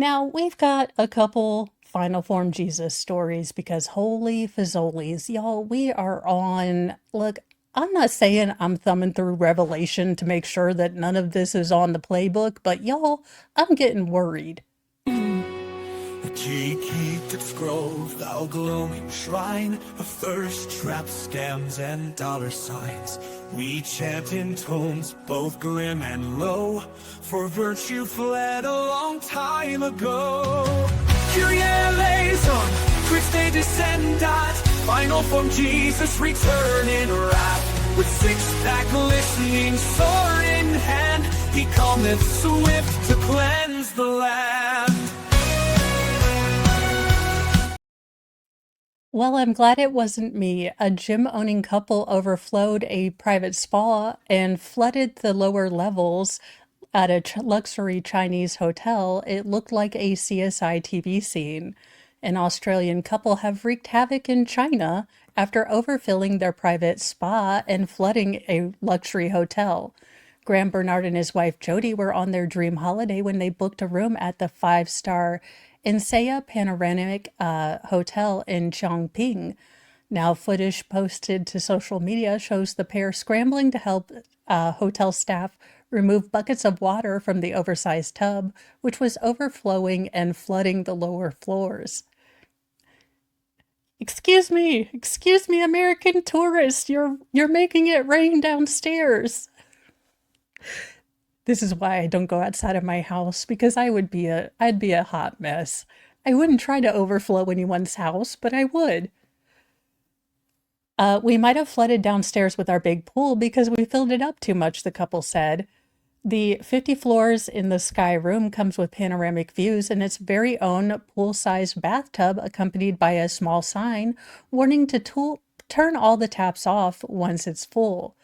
Now, we've got a couple Final Form Jesus stories because holy fazolies, y'all, we are on. Look, I'm not saying I'm thumbing through Revelation to make sure that none of this is on the playbook, but y'all, I'm getting worried. The key keep that scrolls, thou glowing shrine of thirst traps, scams, and dollar signs. We chant in tones both grim and low, for virtue fled a long time ago. Kyrie eleison, Christe descendat, Final Form Jesus return in wrath. With six-pack glistening, sword in hand, he cometh swift to cleanse the land. Well, I'm glad it wasn't me. A gym-owning couple overflowed a private spa and flooded the lower levels at a luxury Chinese hotel. It looked like a CSI TV scene. An Australian couple have wreaked havoc in China after overfilling their private spa and flooding a luxury hotel. Graham Bernard and his wife Jody were on their dream holiday when they booked a room at the five-star Insaya Panoramic Hotel in Chongping. Now, footage posted to social media shows the pair scrambling to help hotel staff remove buckets of water from the oversized tub, which was overflowing and flooding the lower floors. Excuse me, American tourist, you're making it rain downstairs. This is why I don't go outside of my house because I'd be a hot mess. I wouldn't try to overflow anyone's house, but I would. We might have flooded downstairs with our big pool because we filled it up too much, the couple said. The 50 floors in the Sky Room comes with panoramic views and its very own pool-sized bathtub accompanied by a small sign warning to turn all the taps off once it's full.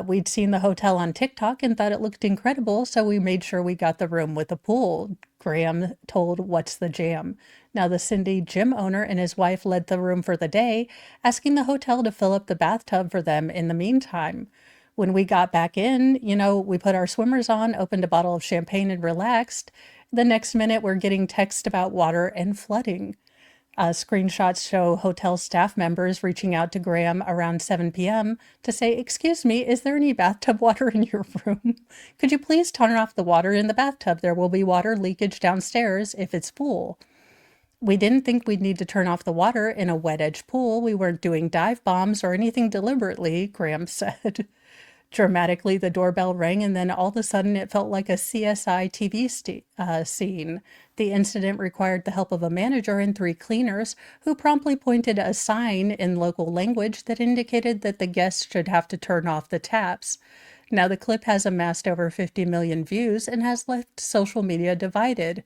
We'd seen the hotel on TikTok and thought it looked incredible, so we made sure we got the room with a pool, Graham told What's the Jam. Now, the Cindy gym owner and his wife led the room for the day, asking the hotel to fill up the bathtub for them in the meantime. When we got back in, we put our swimmers on, opened a bottle of champagne, and relaxed. The next minute, we're getting text about water and flooding. Screenshots show hotel staff members reaching out to Graham around 7 p.m. to say, "Excuse me, is there any bathtub water in your room? Could you please turn off the water in the bathtub? There will be water leakage downstairs if it's full." We didn't think we'd need to turn off the water in a wet edge pool. We weren't doing dive bombs or anything deliberately, Graham said. Dramatically, the doorbell rang, and then all of a sudden it felt like a CSI TV scene. The incident required the help of a manager and three cleaners, who promptly pointed a sign in local language that indicated that the guests should have to turn off the taps. Now, the clip has amassed over 50 million views and has left social media divided.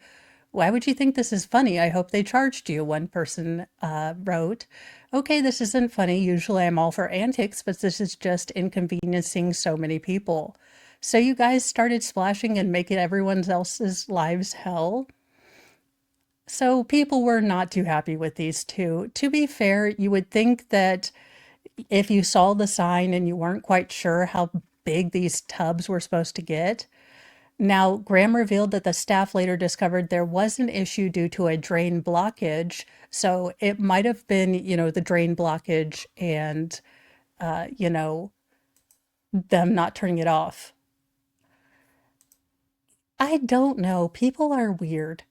"Why would you think this is funny? I hope they charged you," one person wrote. "Okay, this isn't funny. Usually I'm all for antics, but this is just inconveniencing so many people. So you guys started splashing and making everyone else's lives hell?" So people were not too happy with these two. To be fair, you would think that if you saw the sign and you weren't quite sure how big these tubs were supposed to get. Now, Graham revealed that the staff later discovered there was an issue due to a drain blockage. So it might have been, the drain blockage and, them not turning it off. I don't know. People are weird.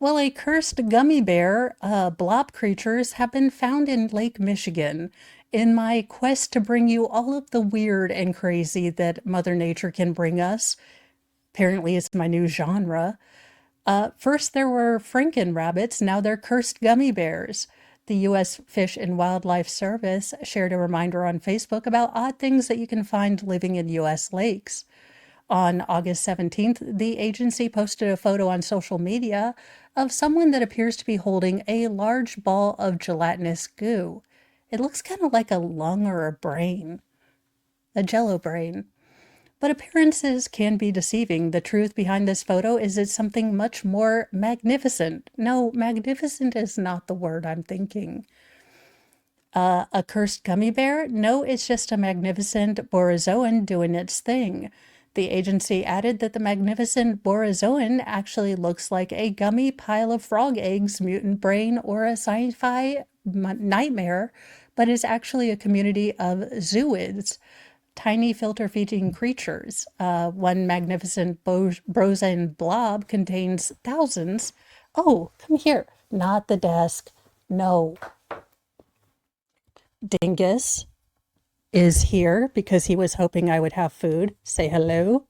Well, a cursed gummy bear, blob creatures, have been found in Lake Michigan. In my quest to bring you all of the weird and crazy that Mother Nature can bring us, apparently it's my new genre. First, there were Franken rabbits, now they're cursed gummy bears. The U.S. Fish and Wildlife Service shared a reminder on Facebook about odd things that you can find living in U.S. lakes. On August 17th, the agency posted a photo on social media of someone that appears to be holding a large ball of gelatinous goo. It looks kind of like a lung or a brain, a jello brain. But appearances can be deceiving. The truth behind this photo is it's something much more magnificent. No, magnificent is not the word I'm thinking. A cursed gummy bear? No, it's just a magnificent borozoan doing its thing. The agency added that the magnificent Borozoan actually looks like a gummy pile of frog eggs, mutant brain, or a sci-fi nightmare, but is actually a community of zooids, tiny filter-feeding creatures. One magnificent Borozoan blob contains thousands. Oh, come here. Not the desk. No. Dingus is here because he was hoping I would have food. Say hello.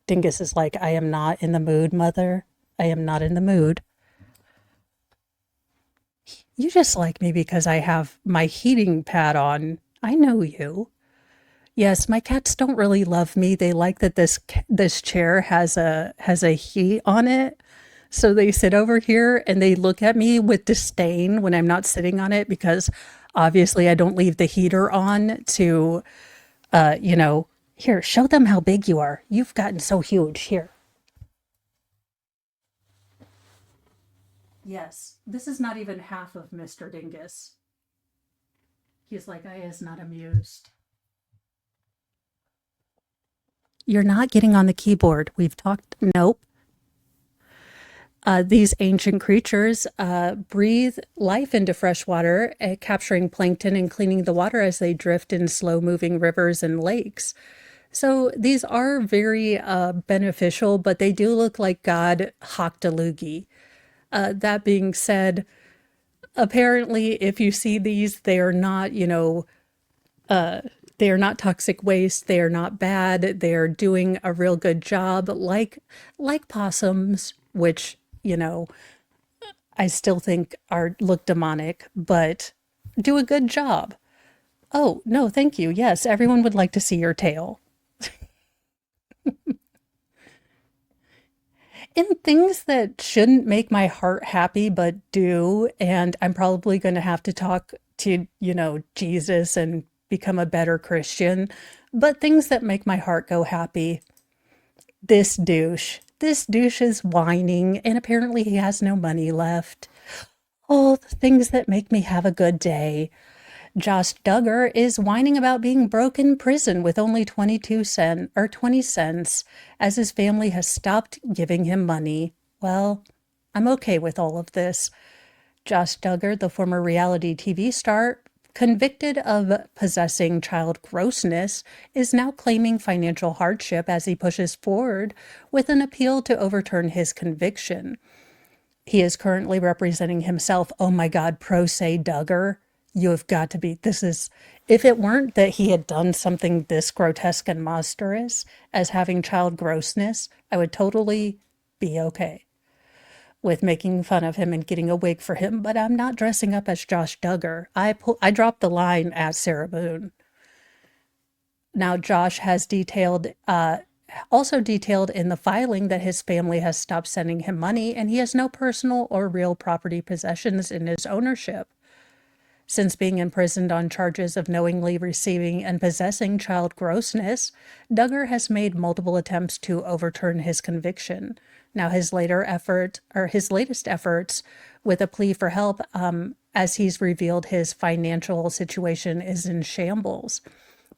Dingus is like, I am not in the mood, mother. I am not in the mood. You just like me because I have my heating pad on. I know you. Yes, my cats don't really love me. They like that this chair has a heat on it. So they sit over here and they look at me with disdain when I'm not sitting on it because obviously I don't leave the heater on to you know, here, show them how big you are. You've gotten so huge. Here. Yes, this is not even half of Mr. Dingus. He's like, I is not amused. You're not getting on the keyboard. We've talked. Nope. These ancient creatures breathe life into fresh water, capturing plankton and cleaning the water as they drift in slow moving rivers and lakes. So these are very beneficial, but they do look like God hocked a loogie. That being said, apparently, if you see these, they are not, they are not toxic waste. They are not bad. They are doing a real good job, like possums, which I still think are look demonic, but do a good job. Oh no, thank you. Yes, everyone would like to see your tail. In things that shouldn't make my heart happy but do, and I'm probably going to have to talk to, Jesus and become a better Christian, but things that make my heart go happy. This douche. This douche is whining, and apparently he has no money left. Oh, the things that make me have a good day. Josh Duggar is whining about being broke in prison with only 20 cents as his family has stopped giving him money. Well, I'm okay with all of this. Josh Duggar, the former reality TV star, convicted of possessing child grossness, is now claiming financial hardship as he pushes forward with an appeal to overturn his conviction. He is currently representing himself. Oh my God, pro se Duggar. You have got to be, if it weren't that he had done something this grotesque and monstrous as having child grossness, I would totally be okay with making fun of him and getting a wig for him, but I'm not dressing up as Josh Duggar. I dropped the line at Sarah Boone. Now, Josh has also detailed in the filing that his family has stopped sending him money and he has no personal or real property possessions in his ownership. Since being imprisoned on charges of knowingly receiving and possessing child grossness, Duggar has made multiple attempts to overturn his conviction. Now, his latest efforts with a plea for help, as he's revealed his financial situation is in shambles.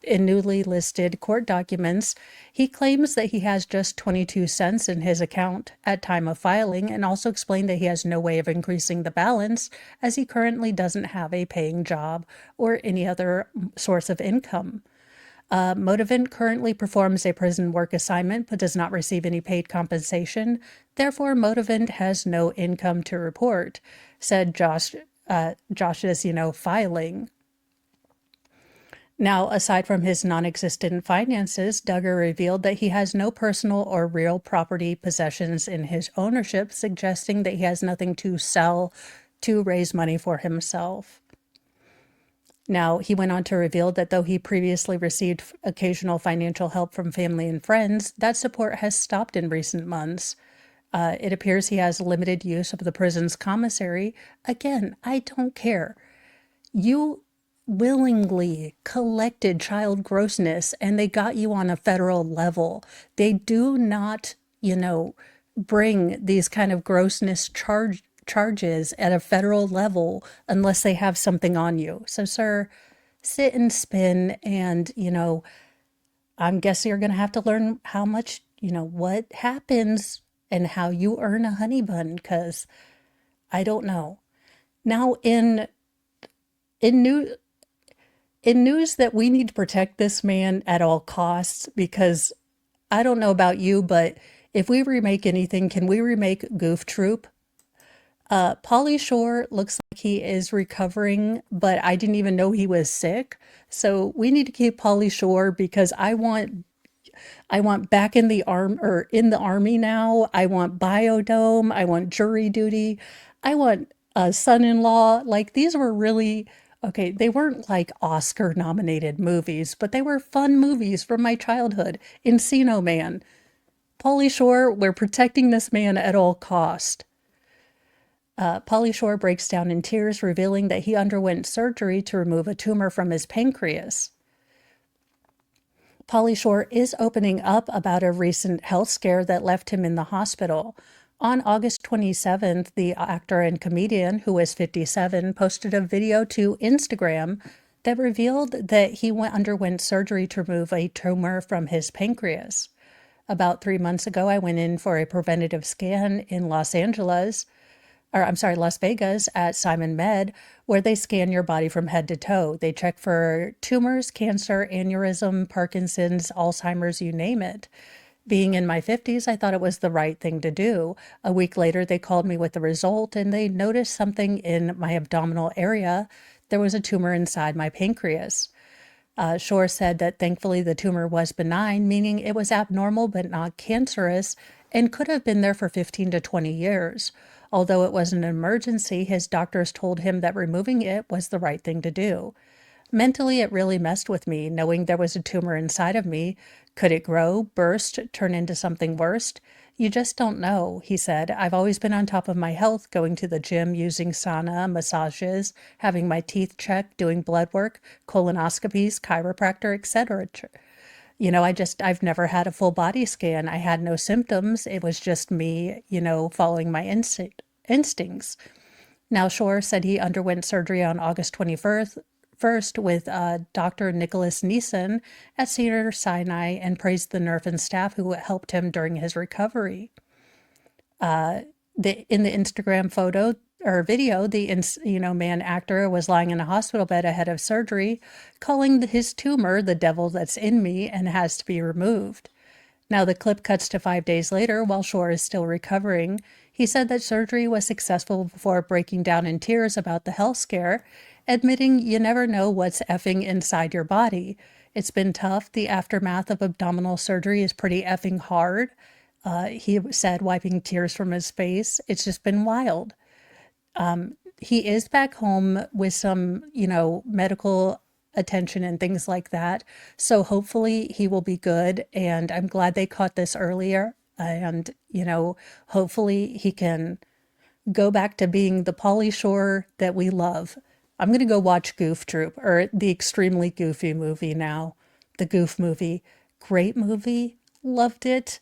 In newly listed court documents, he claims that he has just 22 cents in his account at time of filing and also explained that he has no way of increasing the balance as he currently doesn't have a paying job or any other source of income. Motivant currently performs a prison work assignment but does not receive any paid compensation. Therefore, Motivant has no income to report, said Josh's, filing. Now, aside from his non-existent finances, Duggar revealed that he has no personal or real property possessions in his ownership, suggesting that he has nothing to sell to raise money for himself. Now, he went on to reveal that though he previously received occasional financial help from family and friends, that support has stopped in recent months. It appears he has limited use of the prison's commissary. Again, I don't care. You willingly collected child grossness and they got you on a federal level. They do not, bring these kind of grossness charges at a federal level unless they have something on you. So, sir, sit and spin and, I'm guessing you're going to have to learn how much, what happens and how you earn a honey bun, because I don't know. Now, in new in news that we need to protect this man at all costs, because I don't know about you, but if we remake anything, can we remake Goof Troop? Paulie Shore looks like he is recovering, but I didn't even know he was sick. So we need to keep Paulie Shore, because I want back in the army now. I want biodome. I want jury duty. I want a son-in-law. Like, these were really okay. They weren't like Oscar nominated movies, but they were fun movies from my childhood. Encino Man, Pauly Shore. We're protecting this man at all cost. Pauly Shore breaks down in tears, revealing that he underwent surgery to remove a tumor from his pancreas. Pauly Shore is opening up about a recent health scare that left him in the hospital. On August 27th, the actor and comedian, who is 57, posted a video to Instagram that revealed that he underwent surgery to remove a tumor from his pancreas. About 3 months ago, I went in for a preventative scan in Las Vegas at Simon Med, where they scan your body from head to toe. They check for tumors, cancer, aneurysm, Parkinson's, Alzheimer's, you name it. Being in my 50s, I thought it was the right thing to do. A week later, they called me with the result, and they noticed something in my abdominal area. There was a tumor inside my pancreas. Shore said that thankfully the tumor was benign, meaning it was abnormal but not cancerous, and could have been there for 15 to 20 years. Although it was an emergency, his doctors told him that removing it was the right thing to do. Mentally, it really messed with me, knowing there was a tumor inside of me. Could it grow, burst, turn into something worse? You just don't know, he said. I've always been on top of my health, going to the gym, using sauna, massages, having my teeth checked, doing blood work, colonoscopies, chiropractor, etc. I've never had a full body scan. I had no symptoms. It was just me, following my instincts. Now, Shore said he underwent surgery on August 21st with Dr. Nicholas Neeson at Cedar Sinai, and praised the nurse and staff who helped him during his recovery. In the Instagram photo or video, the man actor was lying in a hospital bed ahead of surgery, calling his tumor the devil that's in me and has to be removed. Now the clip cuts to 5 days later while Shore is still recovering. He said that surgery was successful before breaking down in tears about the health scare, admitting you never know what's effing inside your body. It's been tough. The aftermath of abdominal surgery is pretty effing hard. He said, wiping tears from his face. It's just been wild. He is back home with some, medical attention and things like that. So hopefully he will be good. And I'm glad they caught this earlier. And, hopefully he can go back to being the Pauly Shore that we love. I'm going to go watch Goof Troop, or the extremely goofy movie now. The Goof movie. Great movie. Loved it.